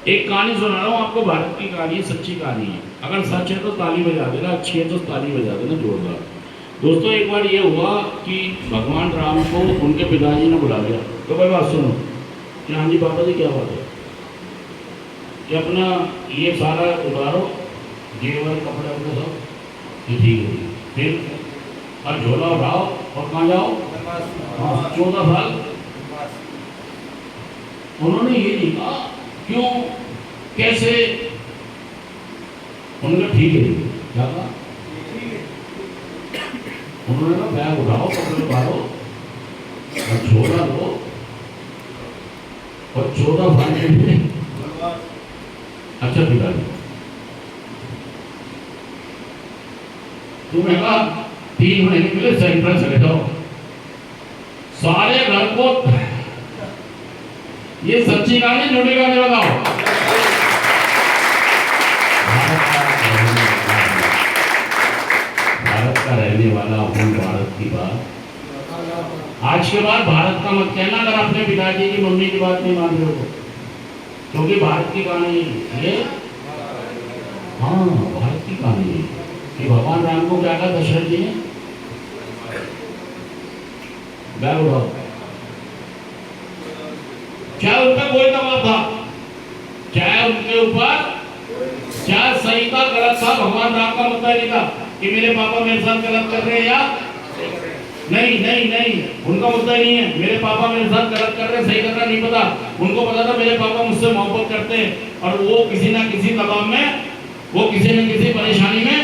एक कहानी सुना रहा हूँ आपको, भारत की कहानी है, सच्ची कहानी है। अगर सच है तो ताली बजा देना, अच्छी है तो ताली बजा देना जोरदार। दोस्तों एक बार ये हुआ कि भगवान राम को उनके पिताजी ने बुला लिया। तो भाई बात सुनो कि हाँ जी पापा जी क्या बात है कि अपना ये सारा उतारो, जेवर कपड़े वपड़े सब ये ठीक है, फिर और झोला उठाओ और कहाँ जाओ? हाँ 14 साल। उन्होंने ये नहीं कहा क्यों कैसे, उन्होंने ठीक है क्या कहा? उन्होंने कहा बैग उठाओ, कपड़े उतारो और झोला लो और 14 साल के लिए। अच्छा पिताजी तुम्हें कहा 3 महीने के लिए सेंट्रल चले जाओ, सारे घर को। ये सच्ची कहानी झूठी कहानी बताओ? भारत का रहने वाला हूँ, भारत की बात। आज के बाद भारत का मत कहना अगर अपने पिताजी की मम्मी की बात नहीं मान रहे हो, क्योंकि भारत की कहानी ये, हाँ भारत की कहानी है कि भगवान राम को क्या कहा दशरथ जी ने? बैग उठाओ। क्या उनका कोई दबाव था? चाहे उनके ऊपर क्या सही था गलत था, भगवान राम का मुद्दा नहीं था कि मेरे पापा मेरे साथ गलत कर रहे हैं या नहीं। नहीं नहीं, उनका मुद्दा नहीं है मेरे पापा मेरे साथ गलत कर रहे हैं सही कर रहा नहीं पता। उनको पता था मेरे पापा मुझसे मोहब्बत करते हैं और वो किसी ना किसी दबाव में, वो किसी न किसी परेशानी में,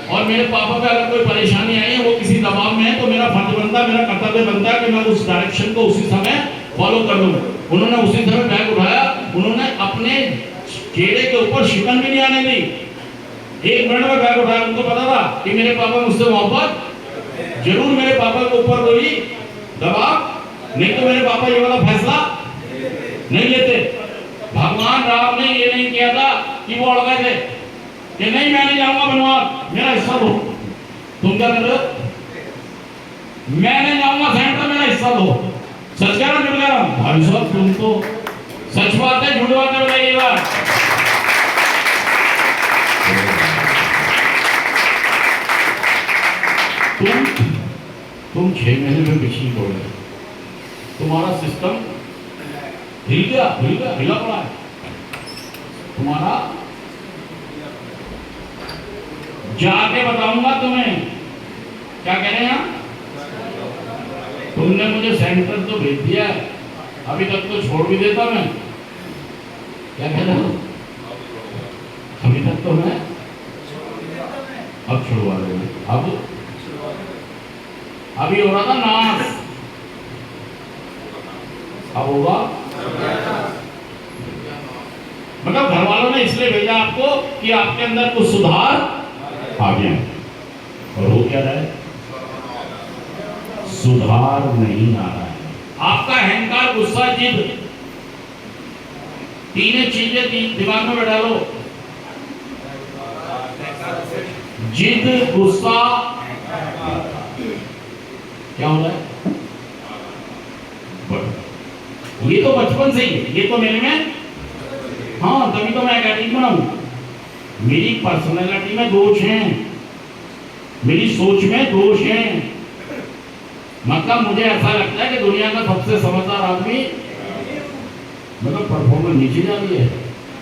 और मेरे पापा पे अगर कोई परेशानी आई है, वो किसी दबाव में है, तो मेरा फर्ज बनता है, मेरा कर्तव्य बनता है कि मैं उस डायरेक्शन को उसी समय फॉलो कर लूं। उन्होंने उसी समय बैग उठाया, उन्होंने अपने चेहरे के ऊपर शिकन भी नहीं आने दी, 1 मिनट में बैग उठाया। उनको पता था कि मेरे पापा मुझसे मोहब्बत, जरूर मेरे पापा के ऊपर कोई दबाव नहीं तो मेरे पापा ये वाला फैसला नहीं लेते। भगवान राम ने ये नहीं किया था कि वो अड़ गए थे कि नहीं मैं नहीं जाऊंगा बनवास, मेरा हिस्सा दो। तुम क्या कर रहे हो? मैं नहीं जाऊंगा सेंटर, मेरा हिस्सा दो। सच कह रहा झूठ कह रहा? भाई साहब तुम तो सच बात है झूठ बात है बताइएगा। तुम 6 महीने में बिजली तोड़ गए, तुम्हारा सिस्टम हिला पड़ा है तुम्हारा। जाके बताऊंगा तुम्हें क्या कह रहे हैं। तुमने मुझे सेंटर तो भेज दिया, अभी तक तो छोड़ भी देता मैं। क्या कह रहे हो? अभी तक तो मैं, अब छुड़वा रहे हो। अब अभी हो रहा था नाश, अब होगा। मतलब घर वालों ने इसलिए भेजा आपको कि आपके अंदर कुछ सुधार आ गया, और हो क्या रहा है? सुधार नहीं आ रहा है। आपका अहंकार, गुस्सा, जिद, तीन चीजें दिमाग में बैठा लो। जिद, गुस्सा, क्या हो रहा है? ये तो बचपन से ही, ये तो मेरे में, हाँ तभी तो मैं एकेडमिक बनाऊं। मेरी पर्सनैलिटी में दोष हैं, मेरी सोच में दोष हैं। मतलब मुझे ऐसा लगता है कि दुनिया का सबसे समझदार आदमी, मतलब परफॉर्मेंस नीचे जा रही है।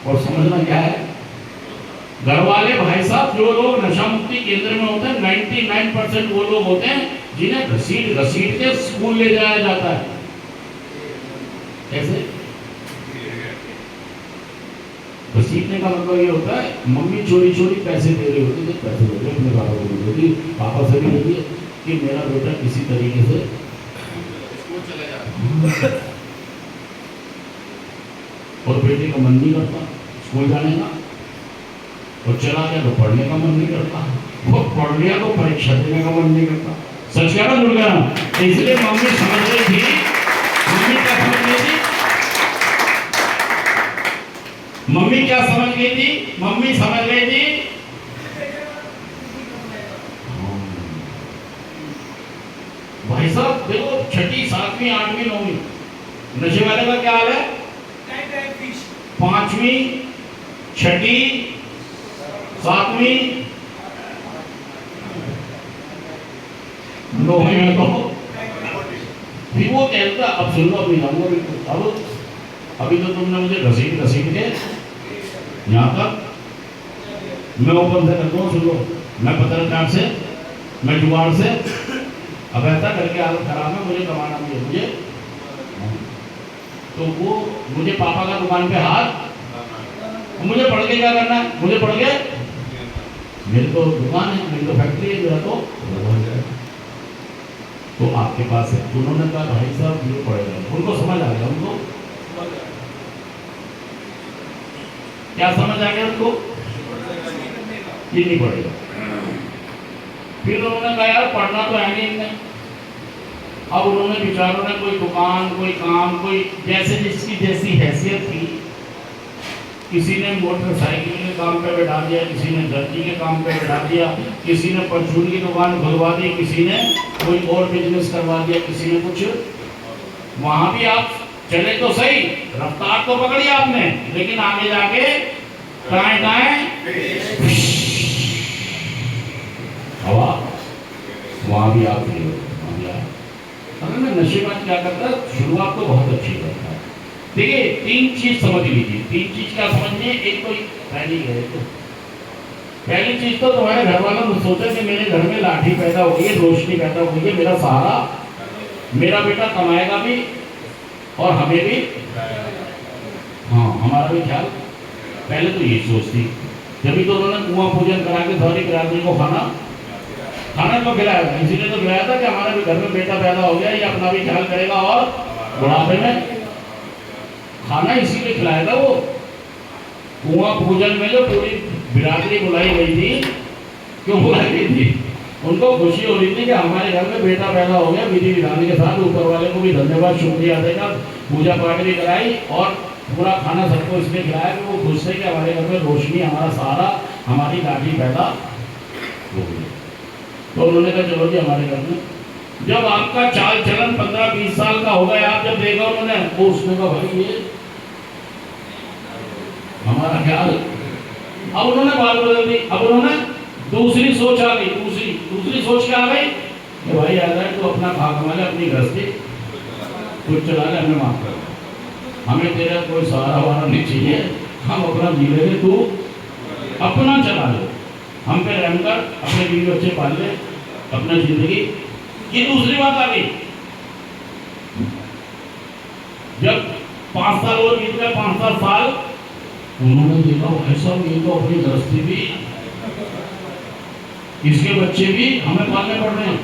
और समझना क्या है, घर वाले भाई साहब, जो लोग नशा मुक्ति केंद्र में होते हैं 99% वो लोग होते हैं जिन्हें घसीट घसीट के स्कूल ले जाया जाता है। कैसे घसीटने का मतलब ये होता है, मम्मी चोरी चोरी पैसे दे रही होती है, पैसे दे रही अपने पापा को दे रही, पापा से भी लेती है कि मेरा बेटा किसी तरीके से स्कूल चला जाए। और बेटे का मन नहीं करता स्कूल जाने का, और चला गया तो पढ़ने का मन नहीं करता, वो पढ़ लिया तो परीक्षा देने का मन नहीं करता। सच कह रहा जुड़ गया। इसलिए मम्मी समझ रही थी, मम्मी क्या समझ रही थी, मम्मी क्या समझ गई थी, मम्मी समझ गई थी भाई साहब देखो 6ठी 7वीं 8वीं 9वीं नशे वाले का क्या हाल है? 5वीं, 6ठी, 7वीं, 9वीं में तो फिर वो कहता अब सुन लो, अभी जाऊंगा बिल्कुल। अब अभी तो तुमने मुझे घसीट घसीट के यहाँ तक, मैं ओपन से करता हूँ, सुन लो, मैं पत्रकार से, मैं जुगाड़ से, अब ऐसा करके हालत खराब है, मुझे कमाना भी है मुझे। तो वो मुझे पापा का दुकान पे हाथ, मुझे पढ़ के क्या करना है, मुझे पढ़ के, मेरी तो दुकान है, मेरी तो फैक्ट्री है, मेरा तो आपके पास है। उन्होंने कहा भाई साहब ये पढ़ेगा, उनको समझ आ गया, उनको क्या समझ आ गया उनको, ये नहीं पढ़ेगा। फिर उन्होंने कहा यार पढ़ना तो है नहीं इनने। अब उन्होंने विचारों ने कोई दुकान, कोई काम, कोई जैसे जिसकी जैसी हैसियत थी, किसी ने मोटरसाइकिल के काम पे बैठा दिया, किसी ने दर्जी के काम पे बैठा दिया, किसी ने परचून की दुकान खुलवा दी, किसी ने कोई और बिजनेस करवा दिया, किसी ने कुछ। वहां भी आप चले तो सही, रफ्तार तो पकड़ी आपने, लेकिन आगे जाके टाएं हवा, वहां भी आप नहीं हो। अगर मैं नशे में क्या करता, शुरुआत तो बहुत अच्छी करता है। देखिए 3 चीज समझ लीजिए, 3 चीज क्या समझिए। एक तो पहली है, तो पहली चीज तो तुम्हारे घर वालों ने सोचा कि मेरे घर में लाठी पैदा हो गई है, रोशनी पैदा हो गई है, मेरा सहारा, मेरा बेटा कमाएगा भी और हमें भी, हाँ हमारा भी ख्याल। पहले तो ये सोचती, जब तो उन्होंने कुआं पूजन करा के सारी बिरादरी को खाना तो खिलाया था, इसीलिए तो खिलाया था कि हमारे भी घर में बेटा पैदा हो गया, ये अपना भी ख्याल करेगा और बुढ़ापे में खाना इसीलिए खिलाया था। वो कुआं पूजन में जो पूरी बिरादरी बुलाई गई थी, क्यों बुलाई गई थी? उनको खुशी हो रही थी कि हमारे घर में बेटा पैदा हो गया। विधि विधान के साथ ऊपर वाले को भी धन्यवाद शुक्रिया देगा, पूजा पाठ भी कराई और पूरा खाना सबको इसलिए खिलाया कि वो खुश थे कि हमारे घर में रोशनी, हमारा सहारा, हमारी लाठी पैदा हो गई। तो उन्होंने कहा चलो जी हमारे घर में, जब आपका चाल चलन 15-20 साल का हो गया, आप जब देखा उन्होंने, वो उसने कहा भाई ये हमारा ख्याल। अब उन्होंने बात बदल दी, अब उन्होंने दूसरी सोच आ गई, दूसरी सोच क्या आ गई कि भाई आ जाए तो अपना खा कमा ले, अपनी गृहस्थी कुछ चला ले, हमें माफ कर, हमें तेरा कोई सहारा वारा नहीं चाहिए, हम अपना जी लेंगे, तू अपना चला ले, हम पे रहम कर, अपने बीवी बच्चे पाल ले, अपना जिंदगी। ये दूसरी बात आ गई। जब 5 साल और बीत गए, 5-7 साल, उन्होंने देखा ऐसा ये तो अपनी गृहस्थी भी, इसके बच्चे भी हमें पालने पड़ रहे हैं।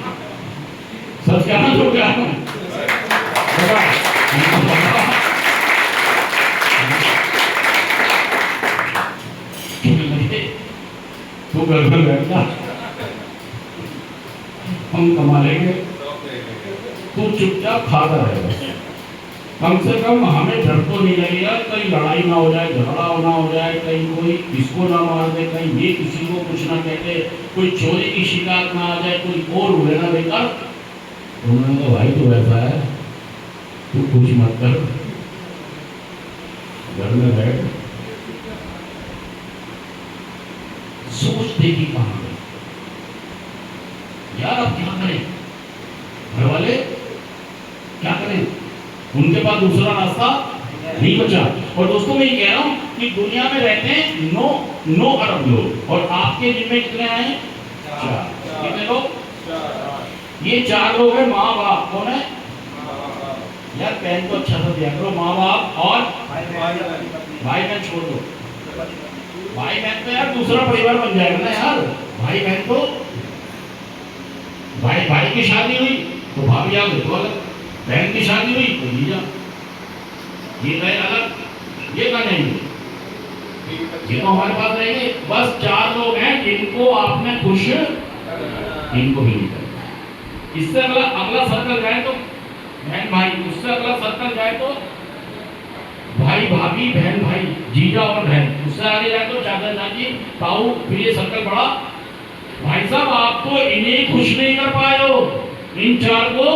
सच कहना तो क्या है, तो घर में बैठना, हम कमा लेंगे, तू चुपचाप खाता रहेगा। कम से कम हमें डर तो नहीं लगेगा कहीं लड़ाई ना हो जाए, झगड़ा ना हो जाए, कहीं कोई इसको ना मार दे, कहीं ये किसी को कुछ ना कहते, कोई चोरी की शिकायत ना आ जाए, कोई और उड़े ना देकर। उन्होंने कहा भाई तो ऐसा है, तू कुछ मत कर, घर में बैठ, सोचते ही कहां गए यार, अब क्या करें, घर वाले क्या करें, उनके पास दूसरा रास्ता नहीं बचा। और दोस्तों मैं ये कह रहा हूं कि दुनिया में रहते हैं 9 अरब लोग, और आपके जिम्मे कितने आए हैं? 4। कितने लोग? ये 4 लोग हैं। माँ बाप कौन है यार, बहन को अच्छा सा दिया करो, माँ बाप और भाई बहन छोड़ दो, भाई बहन तो यार दूसरा परिवार बन जाएगा ना यार। भाई बहन तो भाई की शादी हुई तो भाभी आ गई तो अलग, बहन की शादी हुई तो जीजा, ये गए अलग, ये का नहीं, ये तो हमारे पास रहेंगे। बस 4 लोग हैं जिनको आपने खुश, इनको भी नहीं करना। इससे अगला सर्कल जाए तो बहन भाई, उससे अगला सर्कल जाए तो भाई भाभी, बहन भाई, जीजा और बहन, उससे आगे जाए तो चाचा चाची, ताऊ, फिर ये सर्कल बड़ा। भाई साहब आप तो इन्हें खुश नहीं कर पाए हो, इन 4 को